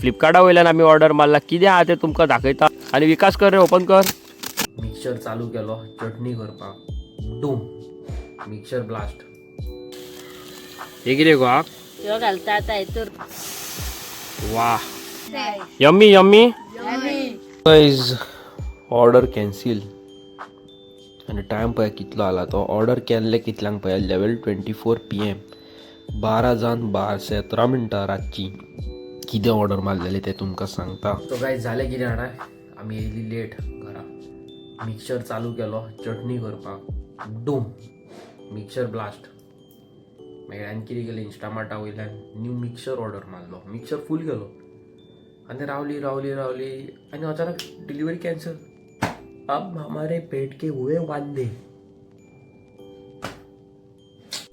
फ्लिपकार्टा वयल्यान आमी ऑर्डर मारला कितें आहा तें तुमकां दाखयता आनी विकास कर रे ओपन कर। मिक्सर चालू केलो चटणी करपाक डूम मिक्सर ब्लास्ट हे कितें गो ह्यो घालता आतां हेतूर वा yummy yummy guys order cancel आणि टाइम पळय कितलो आला तो ऑर्डर केल्ले कितल्यांक पळय 11:24 PM 12:17 रातची कितें ऑर्डर मारलेले ते तुमकां सांगता। सो गाइस झाले कितें जाणा आमी येयली लेट घरा मिक्सर चालू केलो चटणी करपाक डूम मिक्सर ब्लास्ट मागीर आनी कितें केलें इंस्टामार्टा वयल्यान न्यू मिक्सर ऑर्डर मारलो मिक्सर फूल केलो आनी रावली आनी अचानक डिलिव्हरी कॅन्सल। अब हमारे पेट के हुए वांदे।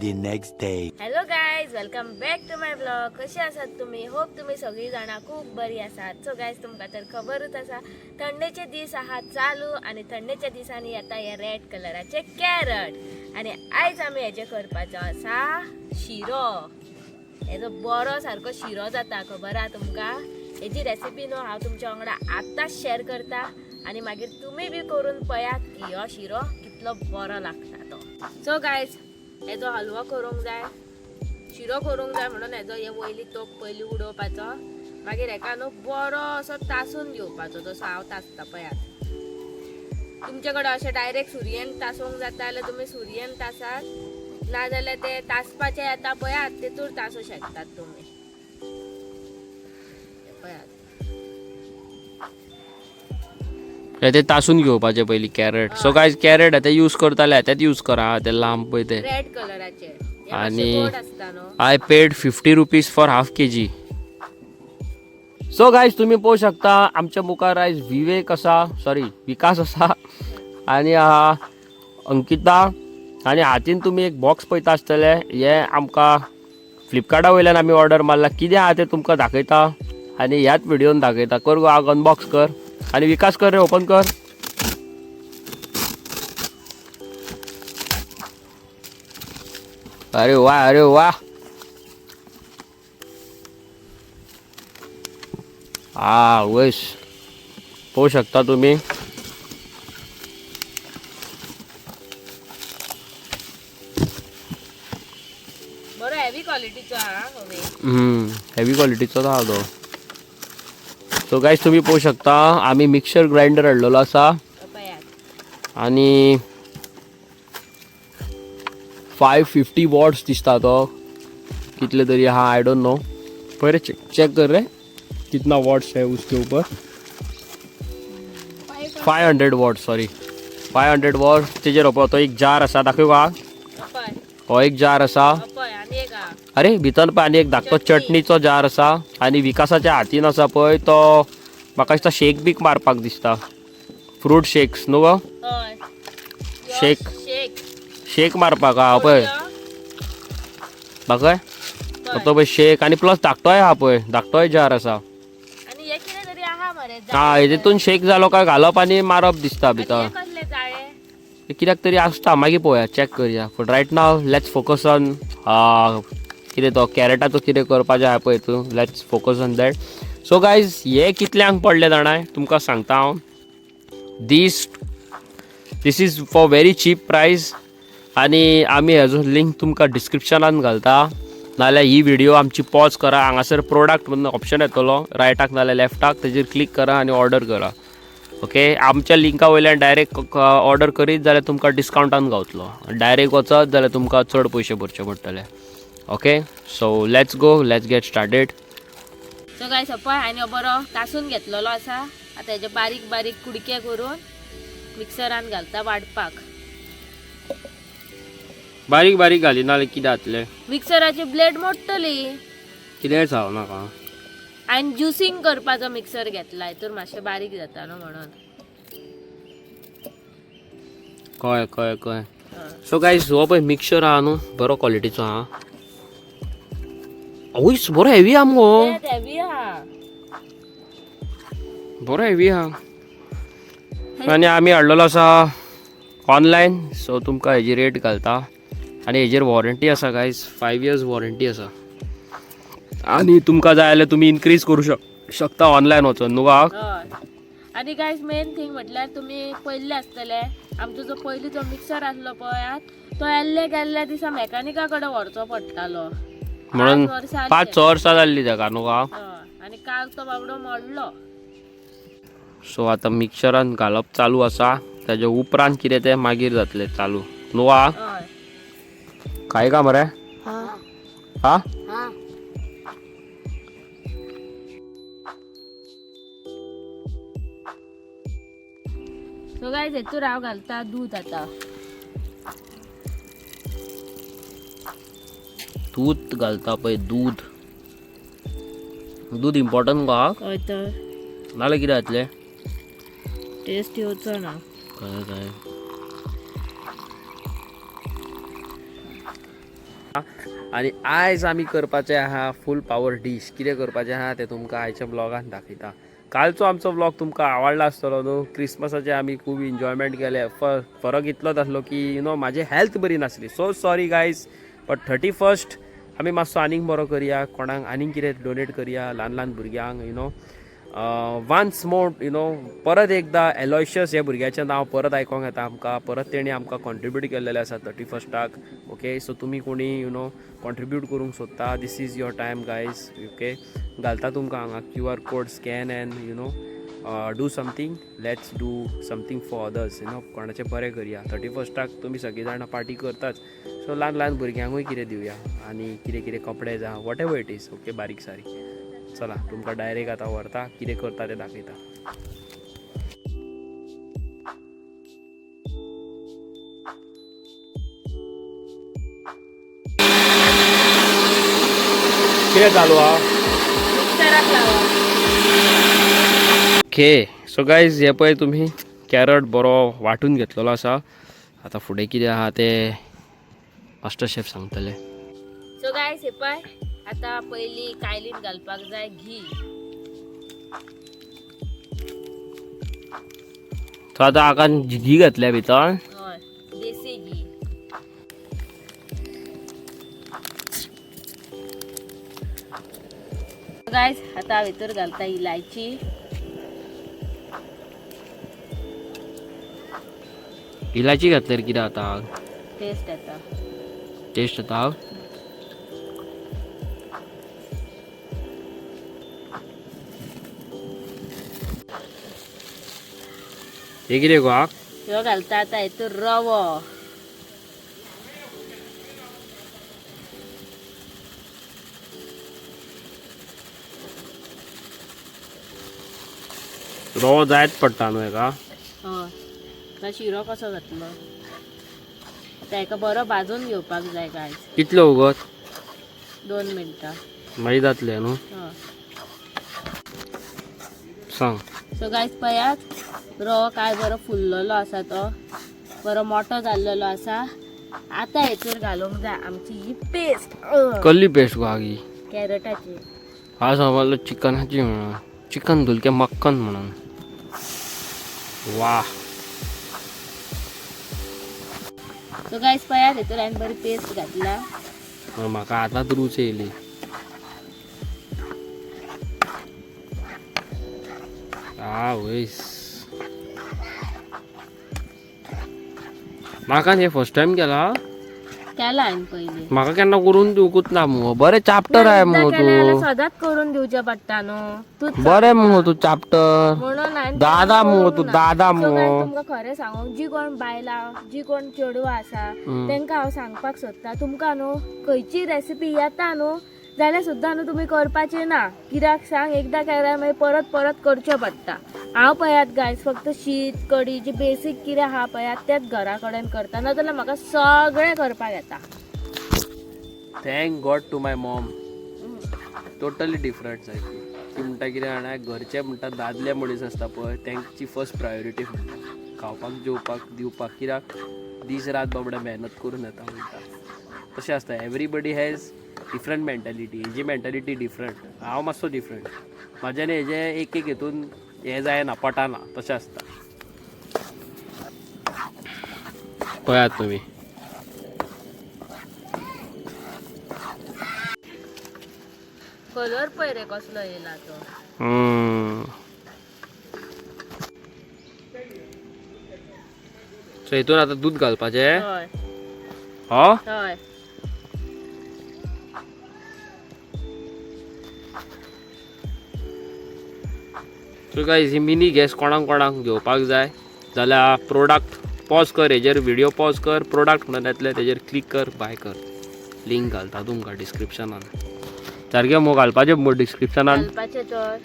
The next day. Hello guys welcome back to my blog. कशी आसात तुम्ही? होप तुम्ही सगळी जाणां खूप बरी आसात। सो गायज तुमकां तर खबरच आसा थंडेचे दीस आहात चालू आणि थंडेच्या दिसांनी येता हे रेड कलराचे कॅरट आणि आयज आमी हेजे करपाचो आसा शिरो। हेजो बरो सारको शिरो जाता खबर आहा तुमकां। हेजी रेसिपी न्हू हांव तुमच्या वांगडा आतांच शेअर करता आणि मागीर तुम्ही बी करून पळयात की हो शिरो कितलो बरो लागता तो। सो गायज हेजो हलवो करूंक जाय शिरो करूंक जाय म्हणून हेजो हे वयली तोप पयली उडोवपाचो मागीर हेका न्हू बरो असो तासून घेवपाचो जसो हांव तासता पळयात। तुमचे कडेन अशें डायरेक्ट सुरयेन तासूंक जाता जाल्यार तुमी सुरयेन तासात नाजाल्यार ते तासपाचे येता पळयात तेतूर तासूं शकतात तुमी पळयात। ते तासून घेवपाचे पयली कॅरट। सो गाइस कॅरट आता यूज करताले आताच यूज करा ते लांब पळय ते रेड कलराचे आणि गोड असता न्हू। I paid 50 rupees for half kg। So guys तुम्ही पाहू शकता आमच्या मुखार आयज विकास असा आणि अंकिता आणि हातीन तुम्ही एक बॉक्स पळयता आसतले हे आमकां फ्लिपकार्टा वयल्यान आमी ऑर्डर मारला कितें आहा तें तुमकां दाखयता आणि ह्याच व्हिडिओन दाखयता। कर गो हांव अनबॉक्स कर आणि विकास कर रे ओपन कर। अरे वा वैस पाहू शकता तुम्ही बरो हेवी क्वालिटीचो हा हवे हेवी क्वालिटीचो हा तो। सो गाइस तुम्ही पाहू शकता आम्ही मिक्सर ग्राइंडर हाडलेलो आसा पळयात आणि 550 वॉट्स दिसता तो कितले तरी हा आई डोंट नो पहले चेक कर रे कितना वॉट्स है उसके ऊपर 500 वॉट्स 500 वॉट्स तेजेर तो एक जार आसा दाखव का पळय हो एक जार आसा पळय आणि एक हा अरे भितर पळय आनी एक धाकटो चटणीचो जार आसा आणि विकासाच्या हातीन आसा पळय तो म्हाका दिसता शेक बीक मारपाक दिसता फ्रूट शेक्स न्हू गो हय शेक शेक शेक मारपाक हा पळय बाकय तो पळय शेक आणि प्लस धाकटोय हा पळय धाकटोय जार आसा आणि हे कितें तरी आहा मरे हा हेतून शेक जालो काय घालप आणि मारप दिसता भितर कसले जाळे हे कित्याक तरी आसता मागीर पळोवया चॅक करया but right now let's focus on कितें तो कॅरेटाचो कितें करपाचें आहा पळय तूं let's focus on that. So guys हे कितल्यांक पडले जाणाय तुमकां सांगता हांव this is for very cheap price आणि आमी हेजो लिंक तुमकां डिस्क्रिप्शनान घालता नाल्यार ही व्हिडिओ आमची पॉज करा हांगासर प्रोडक्ट म्हणून ऑप्शन येतलो रायटाक नाल्यार लेफ्टाक तेजेर क्लिक करा आणि ऑर्डर करा ओके। आमच्या लिंका वयल्यान डायरेक्ट ऑर्डर करीत जाल्यार तुमकां डिस्कावंटान गावतलो डायरेक्ट वचत जाल्यार तुमकां चड पयशे भरचे पडटले okay. So let's get started. So guys पळय हांवें बरो तासून घेतलेलो आसा आतां हेजे बारीक बारीक कुडके करून मिक्सरान घालता वाडपाक बारीक बारीक घाली नाल्यार कितें जातलें मिक्सराची ब्लेड मोडटली कितेंय जावनाका हांवें ज्युसिंग करपाचो मिक्सर घेतला हितूर मातशें बारीक जाता न्हू म्हणून कळ्ळें। सो गायस हो पळय मिक्सर आहा न्हू बरो क्वॉलिटीचो आहा आवयस बरो हेवी आहा मगो हेवी आहा बरो हेवी आहा आनी आमी हाडलेलो आसा ऑनलायन सो तुमकां हेजी रेट घालता आणि हेजेर वॉरंटी आसा गायज 5 years वॉरंटी आसा आणि तुमकां जाय जाल्यार तुमी इनक्रीज करूं शकता ऑनलाईन वचून न्हू का? हय. आणि गायज मेन थिंग म्हटल्यार तुम्ही पयले आसतले आमचो जो पयली जो मिक्सर आसलो पळयात तो गेल्ल्या दिसा मेकॅनिका कडेन व्हरचो पडटालो. म्हणून 5 वर्सां 5 वर्सां जाल्ली ताका न्हू का? आणि काल तो बाबडो मोडलो. सो आता मिक्सरान घालप चालू आसा त्याच्या उपरांत कितें तें मागीर जातलें चालू न्हू का? हय. काय का मरे? हा सो गायज हेतूर हांव घालता दूध आता. दूध घालता पळय दूध. दूध इम्पॉर्टंट का? हय तर नाल्यार कितें जातलें? टेस्ट येवचो ना. काय आणि आयज आमी करपाचे आहा फूल पावर डीश. कितें करपाचें आहा तें तुमकां आयच्या ब्लॉगान दाखयता. कालचो आमचो ब्लॉग तुमकां आवडला आसतलो न्हू. क्रिसमसाचे आमी खूब एन्जॉयमेंट केले. फरक इतलोच आसलो की म्हाजी हेल्थ बरी नासली. So sorry guys. But 31st आमी मातसो आनीक बरो करया. कोणाक आनीक कितें डोनेट करया ल्हान ल्हान भुरग्यांक वन्स मोर परत एकदा एलॉयशियस ह्या भुरग्याचें नांव परत आयकोंक येता आमकां. परत तेणी आमकां कॉन्ट्रिब्यूट केल्लेलें आसा 31स्टाक. ओके सो तुमी कोणी कॉन्ट्रिब्यूट करूंक सोदता this is your time guys. Okay घालता तुमकां हांगा QR code scan and do something. Let's do something for others. कोणाचें बरें करया. 31स्टाक तुमी सगळीं जाणां पार्टी करताच. सो ल्हान ल्हान भुरग्यांकूय कितें दिवया आनी कितें कितें कपडे जावं what ever it is. Okay बारीक सारीक. चला तुमकां डायरेक्ट आतां व्हरता कितें करता तें दाखयता. कितें चालू आहा? मिक्सराक लावा. ओके सो गायज हे पळय तुमी कॅरट बरो वांटून घेतलेलो आसा. आतां फुडें कितें आहा तें मास्टर शेफ सांगतले. सो गायज हे पळय आता पयली कायलीन घालपाक जाय घी. सो आतां हाका घी घातल्या भितर. हय देसी घी. गायज आता भितर घालता इलायची. इलायची घातल्यार कितें जाता? टेस्ट येता. टेस्ट येता. हे कितें गो? ह्यो घालता आता हेतूर रवो. रवो जायत पडटा न्हू हेका? हय आता शिरो कसो घातलो. आता हेका बरो भाजून घेवपाक जाय गायज. कितलो उगत? 2 मिनटां. मागीर जातलें न्हू. हय. सांग. सो गायज पळयात रवो काय बरो फुल्ललो आसा तो. बरो मोठो जाल्लेलो आसा. आता हेतूर घालूंक जाय आमची ही पेस्ट. कसली पेस्ट गो आगी? कॅरटाची. आज समजलं चिकनाची म्हणून. चिकन धुलके मक्कन म्हणून. वाह. सो गायज पळयात हेतूर हांवें बरी पेस्ट घातला. म्हाका आतांच रूच येयली. वयस म्हाका हे फर्स्ट टाइम केला. केला हांवें पयलीं. म्हाका केन्ना करून दिवकूच ना मुगो. बरें चाप्टर आहे मुगो तू. सदांच करून दिवचें पडटा न्हू. तूच बरें मुगो तू चाप्टर. म्हणून हांवें दादा मुगो तू दादा सो गायज मुगो. तुमकां खरें सांगूंक जी कोण बायलां जी कोण चेडवां आसा तांकां हांव सांगपाक सोदता तुमकां न्हू खंयची रेसिपी येता न्हू जाल्यार सुद्दां न्हू तुमी करपाचें ना. कित्याक सांग एकदां केल्यार मागीर परत परत करचें पडटा. हांव पळयात गायज फक्त शीत कडी जी बेसीक कितें आहा पळयात तेंच घरा कडेन करता. नाजाल्यार म्हाका सगळें करपाक येता. Thank God to my mom. Totally different जाय ती म्हणटा कितें जाणा घरचे म्हणटा दादले मनीस आसता पळय तांची फर्स्ट प्रायोरिटी म्हणटा खावपाक जेवपाक दिवपाक. कित्याक दीस रात बाबडे मेहनत करून येता म्हणटा. तशें आसता. Everybody has different mentality. हेजी मेंटॅलिटी डिफरंट. हांव मातसो डिफरंट. म्हाज्यान हेजे एक हेतून हें जायना पटना. तशें आसता. पळयात तुमी. कलर पळय रे कसलो येला तो. सो हितून आता दूध घालपाचे. हय हा हय. So guys he mini gas कोणाक घेवपाक जाय जाल्यार प्रोडक्ट पॉज कर, हेजेर व्हिडिओ पॉज कर, प्रोडक्ट म्हणून येतले तेजेर क्लिक कर, बाय कर. लिंक घालता तुमकां डिस्क्रिप्शनान. सारकें मग घालपाचें मग डिस्क्रिप्शनान. घालपाचे तर.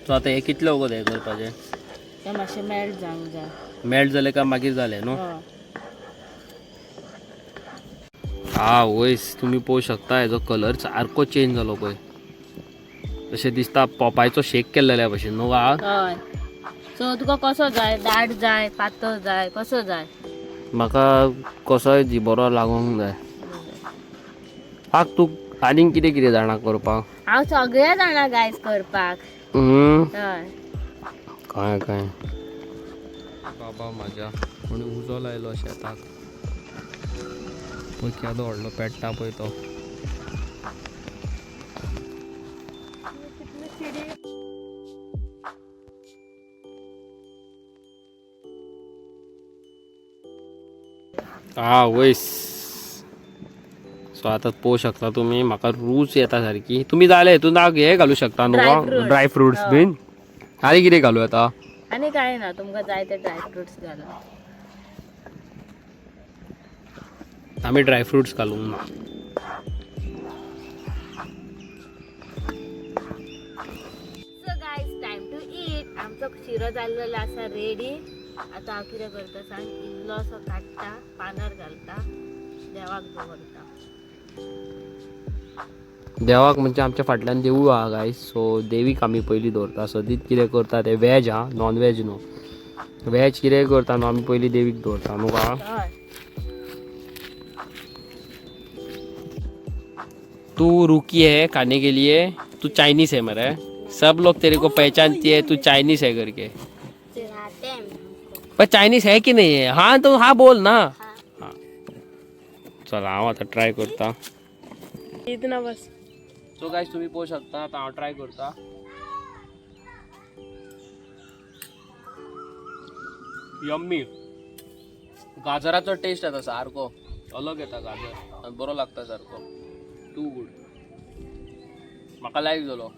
सो आता हे कितले वगत हे करपाचें? ते मातशें मेल्ट जावंक जाय. मेल्ट जालें काय मागीर जालें न्हू. हय. हा वयस तुम्ही पळोवं शकता हेजो कलर सारको चेंज जालो पळय. तशें दिसता पोपायचो शेक केल्लेल्या भशेन न्हू हा. हय. सो तुका कसो जाय? दाट जाय, पातळ जाय, कसो जाय? म्हाका कसोय जी बरो लागोंक जाय. तू आनीक कितें कितें जाणा करपाक? हांव सगळें जाणा गायस करपाक. हय. काय बाबा म्हाज्या कोणी उजो लायलो शेताक. पळय केदो व्हडलो पेट्टा पळय तो. हा वयस. सो आता पळोवं शकता तुम्ही म्हाका रूच येता सारकी. तुम्ही जाले हितून हे घालू शकता न्हू ड्राय फ्रुट्स बीन. आनी कितें घालू येता? आनी काय ना, तुमकां जाय ते ड्राय फ्रुट्स घाला. आमी ड्राय फ्रुट्स घालूंक ना. So guys time to eat. आमचो शिरो जाल्लेलो आसा रेडी. आता हांव कितें करता सांग, इल्लोसो काडटा, पानार घालता, देवाक दवरता. देवाक म्हणजे आमच्या फाटल्यान देवूळ आहा गायस. सो देवीक आमी पयलीं दवरता. सदीत कितें करता ते वॅज हा, नॉन वॅज न्हू. वॅज कितें करता न्हू आमी पयलीं देवीक दवरता न्हू का. हय. तू रुकी है खाने के लिए, तू चाइनीस है मेरे. सब लोग तेरे को पहचानती है, तू चाइनीस है करके. पर चाइनीस है की नहीं है? हाँ तो हाँ बोल ना. हाँ. चला हांव आता ट्राय करता. इतना बस. सो गाइस तुम्ही पळोवं शकता आता हांव ट्राय करता. यम्मी. गाजराचो टेस्ट येता सारको अलग येता गाजर आनी बरो लागता सारको. Too good. म्हाका लायक जालो.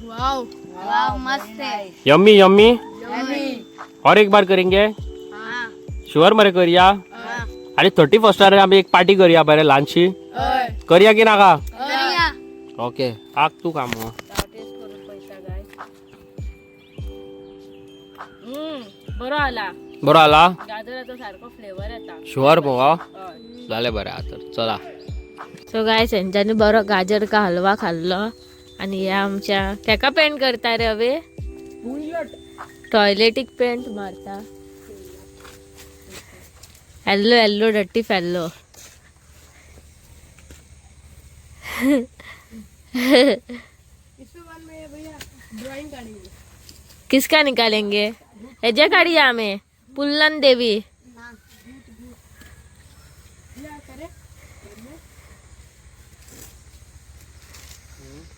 वाव वाव मस्त है. Yummy yummy. और एक बार करेंगे. हां शुअर मरे करूया. आणि 31st आम्ही एक पार्टी करूया बरे लहानशी. करूया की नाका? करूया. ओके आक तू काम. टेस्ट करून पैसा गाय. बरो आला. बरो आला. गाजराचा सारखो फ्लेवर येता. शुअर मगो जाले बरे आता चला. सो गायस यांच्यानी बरो गाजर का हलवा खाल्लो आणि या आमच्या तेका पेंट करता रे हवे. टॉयलेटिक पेंट मारता. येल्लो येल्लो डट्टी फेल्लो. किसका निकालेंगे? एजे काढिया हमें. पुल्लन देवी.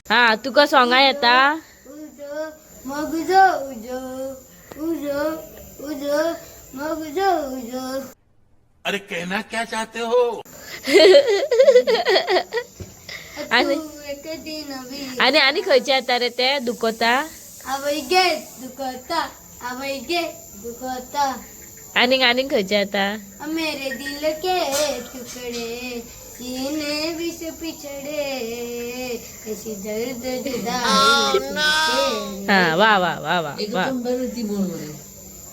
हा तुका सोंगा येता? अरे कहना क्या चाहते हो? आणि आणि खयचे येता रे ते दुखता? आणि खयचे येता? मेरे दिल के टुकड़े सीने विष पिछड़े ऐसी दर्द जुदाई हा वा वा वा वा वा.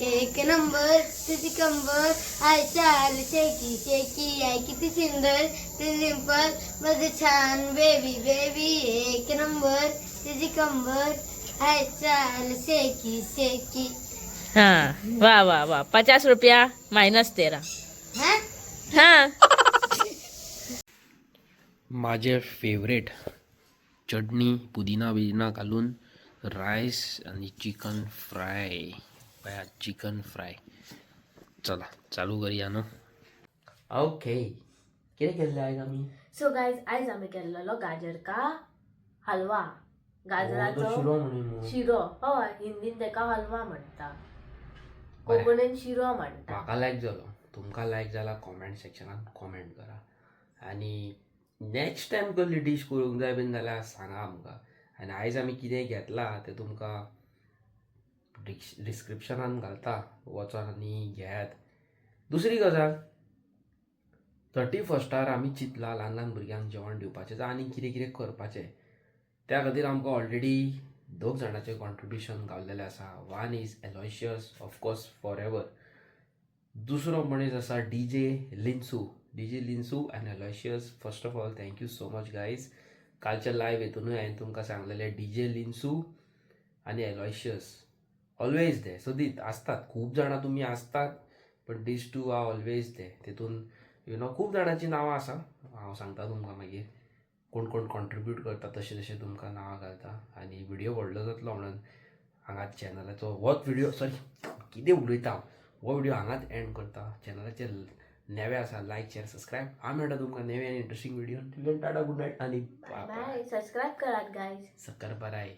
एक नंबर तुझी कंबर आय चाल शेकी शेकी आय किती सुंदर तुझी डिंपल माझे छान बेबी बेबी. एक नंबर तुझी कंबर आय चाल शेकी शेकी. हा वा वा वा. 50 रुपया -13. हाँ हा माझे फेवरेट चटणी पुदिना बिदिना घालून राईस आणि चिकन फ्राय. बया चिकन फ्राय. चला चालू करूया ना. ओके किती केलेलं आहे आम्ही? सो गाईज आयज आम्ही केलेलो गाजर का हलवा. गाजराचो शिरो म्हणून शिरो. हय हिंदीन तेका हलवा म्हणटा, कोंकणीन शिरो म्हणटा. म्हाका लायक जालो. तुमकां लायक जाला कॉमेंट सेक्शनात कॉमेंट करा. आणि नेक्स्ट टाइम कसली डिश करूंक जाय बीन जाल्यार सांगा आमकां. आनी आयज आमी कितें घेतला तें तुमकां डिस्क्रिप्शनान घालता, वचोन आनी घेयात. दुसरी गजाल 31स्टार आमी चिंतला ल्हान ल्हान भुरग्यांक जेवण दिवपाचें आनी कितें कितें करपाचें. त्या खातीर आमकां ऑलरेडी 2 जाणांचें कॉन्ट्रिब्युशन गावलेलें आसा. One is Aloysius of course forever. दुसरो मनीस आसा DJ Linsu and Aloysius. First of all thank you so much guys. कालच्या लायव्ह हेतूनय हांवें तुमकां सांगलेलें डीजे लिन्सू आनी एलॉयशियस ऑलवेज दे. सो दीत आसतात खूब जाणां तुमी आसतात, पण these two are always there. तितून खूब जाणांची नांवां आसा. हांव सांगता तुमकां मागीर कोण कोण कॉन्ट्रिब्यूट करता तशें तशें तुमकां नांवां घालता. आनी व्हिडिओ व्हडलो जातलो म्हणून हांगाच चॅनलाचो होच व्हिडिओ कितें उलयता हो व्हिडिओ हांगाच एंड करता. चॅनलाचेर नेवे आसा लायक शेअर सबस्क्रायब. हांव मेळटा तुमकां नेवे आनी interesting video. Tata good night आनी बाय. सबस्क्राईब करात गाईज. सकरबराय.